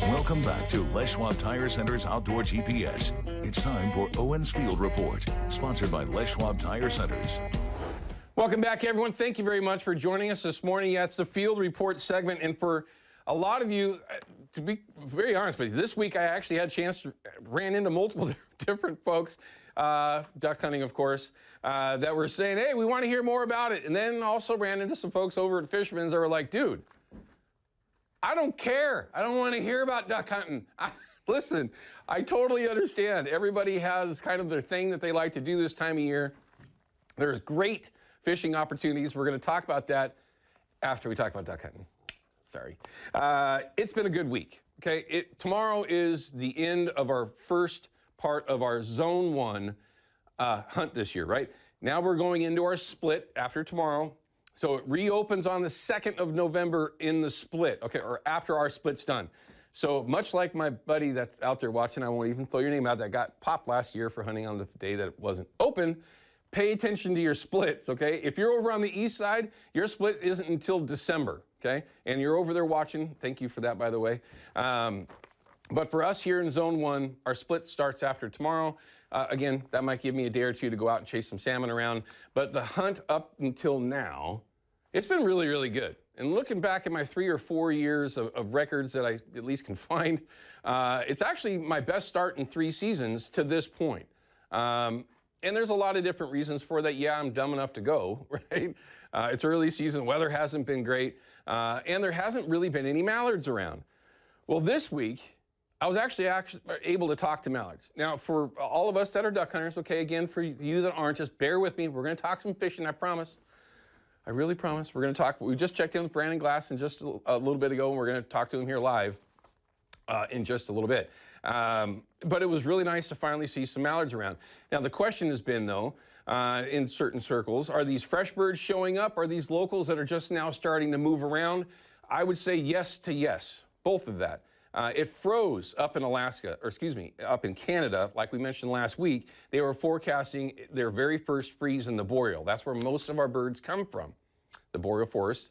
Welcome back to Les Schwab Tire Center's Outdoor GPS. It's time for Owin's Field Report, sponsored by Les Schwab Tire Centers. Welcome back, everyone. Thank you very much for joining us this morning. Yeah, it's the Field Report segment, and for a lot of you, to be very honest with you, this week I actually had a chance to ran into multiple different folks, duck hunting, of course, that were saying, hey, we want to hear more about it. And then also ran into some folks over at Fisherman's that were like, dude, I don't care. I don't want to hear about duck hunting. Listen, I totally understand. Everybody has kind of their thing that they like to do this time of year. There's great fishing opportunities. We're going to talk about that after we talk about duck hunting. Sorry. It's been a good week. Okay. Tomorrow is the end of our first part of our Zone 1 hunt this year, right? Now we're going into our split after tomorrow. So it reopens on the 2nd of November in the split, okay, or after our split's done. So much like my buddy that's out there watching, I won't even throw your name out, that got popped last year for hunting on the day that it wasn't open, pay attention to your splits, okay? If you're over on the east side, your split isn't until December, okay? And you're over there watching. Thank you for that, by the way. But for us here in Zone 1, our split starts after tomorrow. Again, that might give me a day or two to go out and chase some salmon around. But the hunt up until now, it's been really, really good. And looking back at my 3 or 4 years of records that I at least can find, it's actually my best start in 3 seasons to this point. And there's a lot of different reasons for that. Yeah, I'm dumb enough to go, right? It's early season, weather hasn't been great, and there hasn't really been any mallards around. Well, this week, I was actually able to talk to mallards. Now, for all of us that are duck hunters, okay, again, for you that aren't, just bear with me. We're going to talk some fishing, I promise. I really promise. We're going to talk. We just checked in with Brandon Glass just a little bit ago, and we're going to talk to him here live in just a little bit. But it was really nice to finally see some mallards around. Now, the question has been, though, in certain circles, are these fresh birds showing up? Are these locals that are just now starting to move around? I would say yes to yes, both of that. It froze up in Alaska, or excuse me, up in Canada, like we mentioned last week. They were forecasting their very first freeze in the boreal. That's where most of our birds come from, the boreal forest.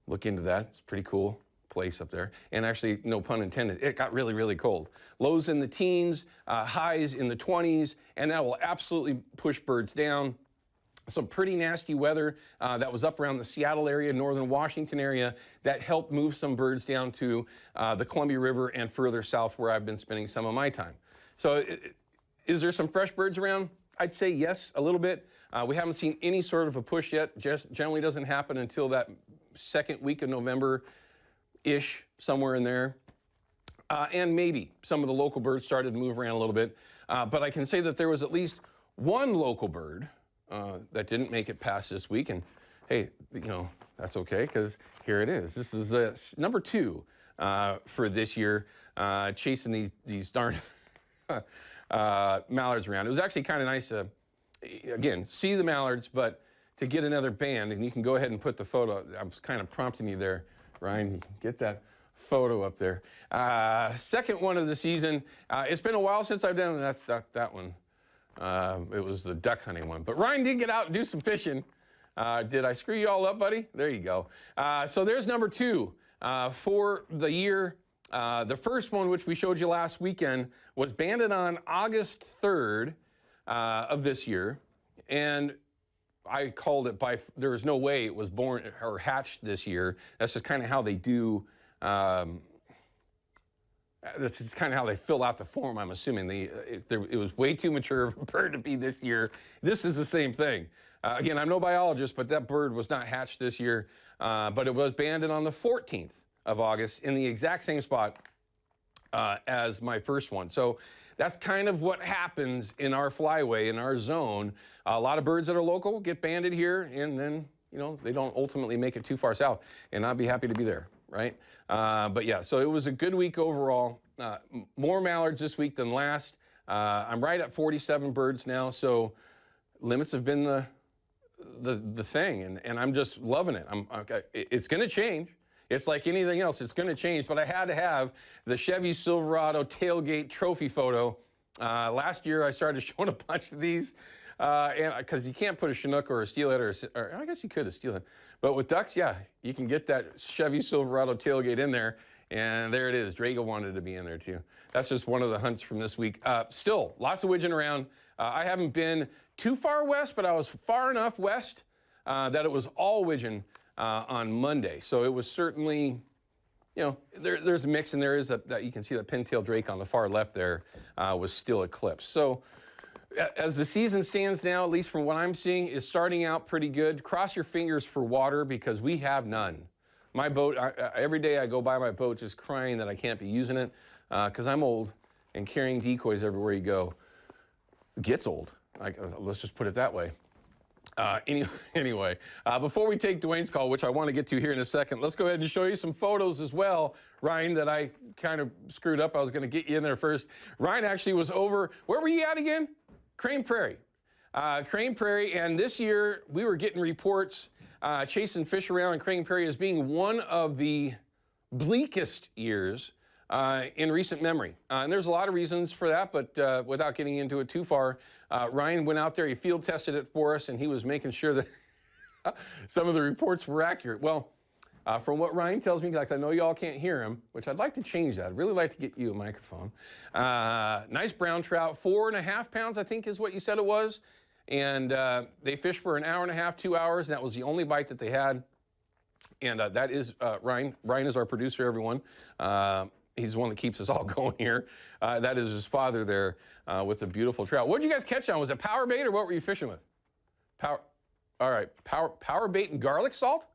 Look into that. It's a pretty cool place up there. And actually, no pun intended, it got really, really cold. Lows in the teens, highs in the 20s, and that will absolutely push birds down. Some pretty nasty weather that was up around the Seattle area, northern Washington area, that helped move some birds down to the Columbia River and further south where I've been spending some of my time. So is there some fresh birds around? I'd say yes, a little bit. We haven't seen any sort of a push yet. Just generally doesn't happen until that second week of November-ish, somewhere in there. And maybe some of the local birds started to move around a little bit. But I can say that there was at least one local bird that didn't make it past this week, and hey, you know, that's okay, because here it is. This is number 2 for this year, chasing these darn mallards around. It was actually kind of nice to, again, see the mallards, but to get another band, and you can go ahead and put the photo. I was kind of prompting you there, Ryan. You can get that photo up there. Second one of the season. It's been a while since I've done that one. It was the duck hunting one. But Ryan did get out and do some fishing. Did I screw you all up, buddy? There you go. So there's number 2 for the year. The first one, which we showed you last weekend, was banded on August 3rd of this year. And I called it there was no way it was born or hatched this year. That's just kind of how they do. That's just kind of how they fill out the form, I'm assuming. It was way too mature of a bird to be this year. This is the same thing. Again, I'm no biologist, but that bird was not hatched this year. But it was banded on the 14th of August in the exact same spot as my first one. So that's kind of what happens in our flyway, in our zone. A lot of birds that are local get banded here, and then, you know, they don't ultimately make it too far south. And I'd be happy to be there. Right? But yeah, so it was a good week overall. More mallards this week than last. I'm right at 47 birds now, so limits have been the thing, and I'm just loving it. It's going to change. It's like anything else. It's going to change, but I had to have the Chevy Silverado tailgate trophy photo. Last year, I started showing a bunch of these, and because you can't put a Chinook or a steelhead, or I guess you could a steelhead. But with ducks, yeah, you can get that Chevy Silverado tailgate in there, And there it is. Drago wanted to be in there too. That's just one of the hunts from this week. Still, lots of widgeon around. I haven't been too far west, but I was far enough west that it was all widgeon on Monday. So it was certainly, you know, there's a mix, and there is that you can see that pintail drake on the far left there was still eclipsed. So as the season stands now, at least from what I'm seeing, is starting out pretty good. Cross your fingers for water because we have none. My boat, every day I go by my boat just crying that I can't be using it because I'm old and carrying decoys everywhere you go gets old. Let's just put it that way. Anyway, before we take Dwayne's call, which I want to get to here in a second, let's go ahead and show you some photos as well, Ryan, that I kind of screwed up. I was going to get you in there first. Ryan actually was over, where were you at again? Crane Prairie. Crane Prairie, and this year we were getting reports chasing fish around in Crane Prairie as being one of the bleakest years in recent memory. And there's a lot of reasons for that, but without getting into it too far, Ryan went out there, he field tested it for us, and he was making sure that some of the reports were accurate. Well, from what Ryan tells me, like I know y'all can't hear him, which I'd like to change that. I'd really like to get you a microphone. Nice brown trout, 4.5 pounds, I think is what you said it was. And they fished for an hour and a half, 2 hours, and that was the only bite that they had. And that is Ryan. Ryan is our producer, everyone. He's the one that keeps us all going here. That is his father there with a beautiful trout. What did you guys catch on? Was it power bait or what were you fishing with? All right, power bait and garlic salt?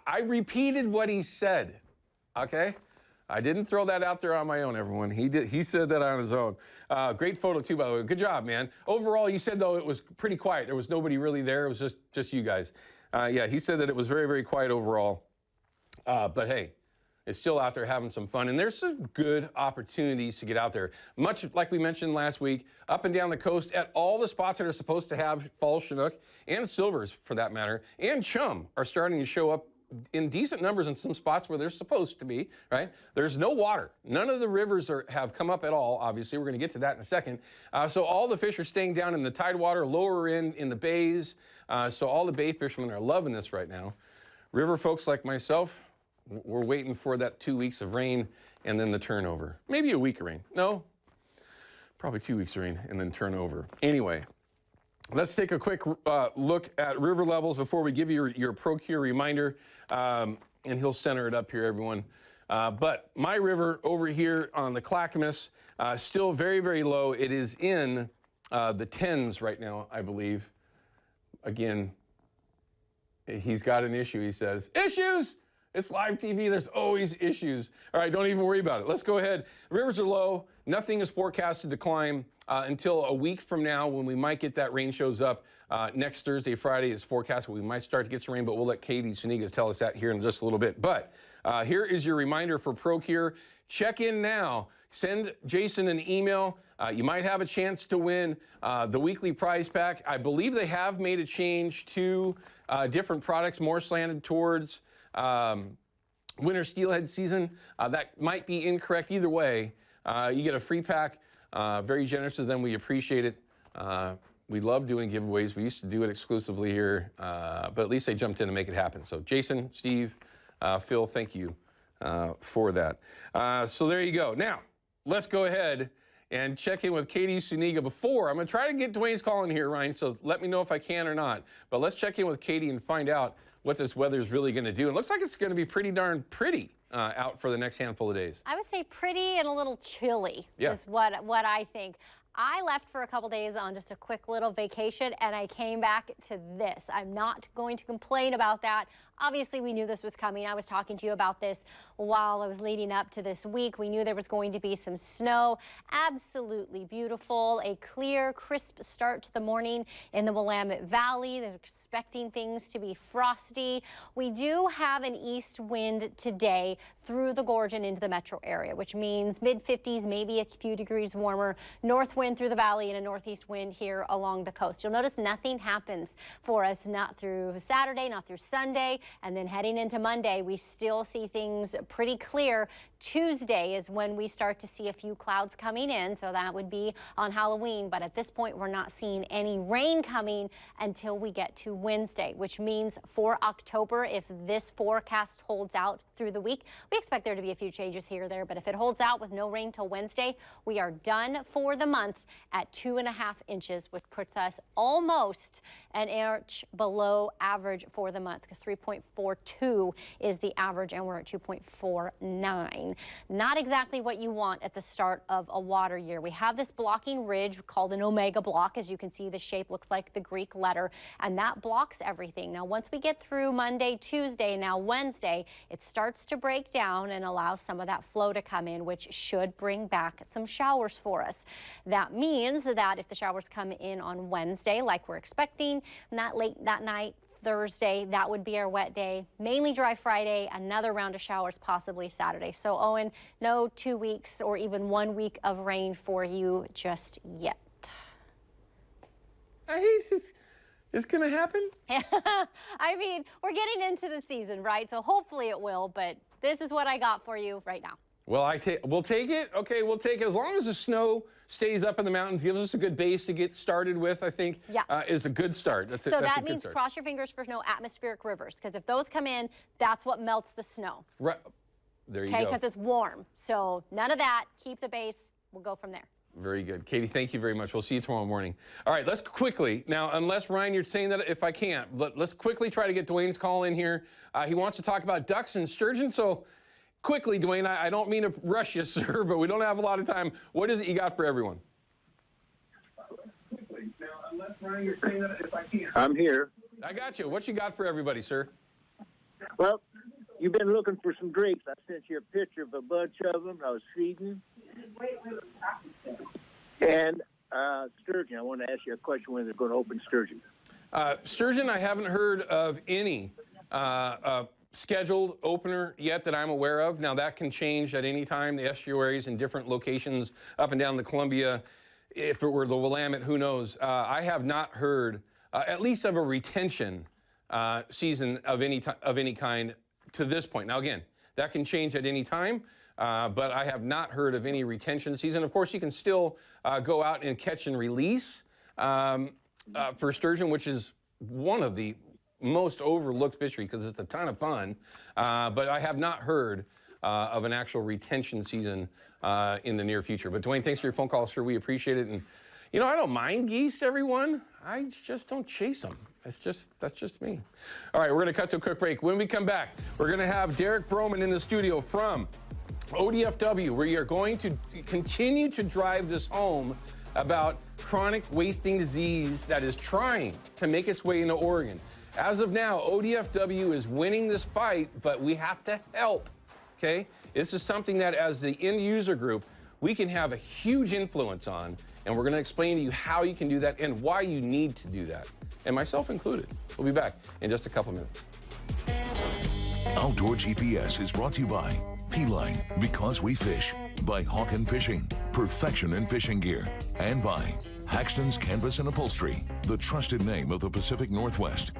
I repeated what he said, okay? I didn't throw that out there on my own, everyone. He said that on his own. Great photo, too, by the way. Good job, man. Overall, you said, though, it was pretty quiet. There was nobody really there. It was just you guys. Yeah, he said that it was very, very quiet overall. But, hey, it's still out there having some fun. And there's some good opportunities to get out there. Much like we mentioned last week, up and down the coast at all the spots that are supposed to have fall Chinook and silvers, for that matter, and chum are starting to show up in decent numbers in some spots where they're supposed to be, right? There's no water. None of the rivers have come up at all, obviously. We're going to get to that in a second. So all the fish are staying down in the tidewater, lower in the bays. So all the bay fishermen are loving this right now. River folks like myself, we're waiting for that 2 weeks of rain and then the turnover. Maybe a week of rain. No, probably 2 weeks of rain and then turnover. Anyway, let's take a quick look at river levels before we give you your Procure reminder. And he'll center it up here, everyone. But my river over here on the Clackamas, still very, very low. It is in the 10s right now, I believe. Again, he's got an issue, he says. Issues! It's live TV. There's always issues. All right, don't even worry about it. Let's go ahead. Rivers are low. Nothing is forecasted to climb until a week from now when we might get that rain shows up. Next Thursday, Friday is forecast. We might start to get some rain, but we'll let Katie Suniga tell us that here in just a little bit. But here is your reminder for Procure. Check in now. Send Jason an email. You might have a chance to win the weekly prize pack. I believe they have made a change to different products, more slanted towards winter steelhead season. That might be incorrect. Either way, you get a free pack. Very generous of them. We appreciate it. We love doing giveaways. We used to do it exclusively here, but at least they jumped in to make it happen. So Jason, Steve, Phil, thank you for that. So there you go. Now, let's go ahead and check in with Katie Suniga before. I'm going to try to get Dwayne's call in here, Ryan, so let me know if I can or not. But let's check in with Katie and find out what this weather is really going to do. It looks like it's going to be pretty darn pretty out for the next handful of days. I would say pretty and a little chilly is what I think. I left for a couple days on just a quick little vacation, and I came back to this. I'm not going to complain about that. Obviously, we knew this was coming. I was talking to you about this while I was leading up to this week. We knew there was going to be some snow. Absolutely beautiful. A clear, crisp start to the morning in the Willamette Valley. They're expecting things to be frosty. We do have an east wind today through the gorge and into the metro area, which means mid-50s, maybe a few degrees warmer. North wind through the valley and a northeast wind here along the coast. You'll notice nothing happens for us, not through Saturday, not through Sunday. And then heading into Monday, we still see things pretty clear. Tuesday is when we start to see a few clouds coming in, so that would be on Halloween. But at this point, we're not seeing any rain coming until we get to Wednesday, which means for October, if this forecast holds out through the week, we expect there to be a few changes here or there. But if it holds out with no rain till Wednesday, we are done for the month at 2.5 inches, which puts us almost an inch below average for the month, because 3.42 is the average and we're at 2.49. Not exactly what you want at the start of a water year. We have this blocking ridge called an omega block. As you can see, the shape looks like the Greek letter, and that blocks everything. Now, once we get through Monday, Tuesday, now Wednesday, it starts to break down and allow some of that flow to come in, which should bring back some showers for us. That means that if the showers come in on Wednesday, like we're expecting, not late that night, Thursday, that would be our wet day. Mainly dry Friday, another round of showers possibly Saturday. So, Owen, no 2 weeks or even 1 week of rain for you just yet. I hate this. It's going to happen? I mean, we're getting into the season, right? So hopefully it will, but this is what I got for you right now. Well, we'll take it. Okay, we'll take it. As long as the snow stays up in the mountains, gives us a good base to get started with, I think, is a good start. So that means cross your fingers for no atmospheric rivers, because if those come in, that's what melts the snow. Right. There you go. Okay, because it's warm. So none of that. Keep the base. We'll go from there. Very good. Katie, thank you very much. We'll see you tomorrow morning. All right, let's quickly, now, unless, Ryan, you're saying that if I can't, let's quickly try to get Dwayne's call in here. He wants to talk about ducks and sturgeon, so quickly, Dwayne, I don't mean to rush you, sir, but we don't have a lot of time. What is it you got for everyone? Now, unless, Ryan, you're saying that if I can't. I'm here. I got you. What you got for everybody, sir? Well, you've been looking for some grapes. I sent you a picture of a bunch of them I was feeding. And sturgeon. I want to ask you a question when they're going to open sturgeon. Sturgeon, I haven't heard of any scheduled opener yet that I'm aware of. Now, that can change at any time. The estuaries in different locations up and down the Columbia, if it were the Willamette, who knows? I have not heard, at least of a retention season of any kind to this point. Now, again, that can change at any time, but I have not heard of any retention season. Of course, you can still go out and catch and release for sturgeon, which is one of the most overlooked fishery because it's a ton of fun. But I have not heard of an actual retention season in the near future. But Dwayne, thanks for your phone call, sir. We appreciate it. And you know, I don't mind geese, everyone. I just don't chase them. That's just me. All right, we're going to cut to a quick break. When we come back, we're going to have Derek Broman in the studio from ODFW. We are going to continue to drive this home about chronic wasting disease that is trying to make its way into Oregon. As of now, ODFW is winning this fight, but we have to help, okay? This is something that as the end user group, we can have a huge influence on, and we're going to explain to you how you can do that and why you need to do that, and myself included. We'll be back in just a couple minutes. Outdoor GPS is brought to you by P-Line, because we fish, by Hawken Fishing, perfection in fishing gear, and by Haxton's Canvas and Upholstery, the trusted name of the Pacific Northwest.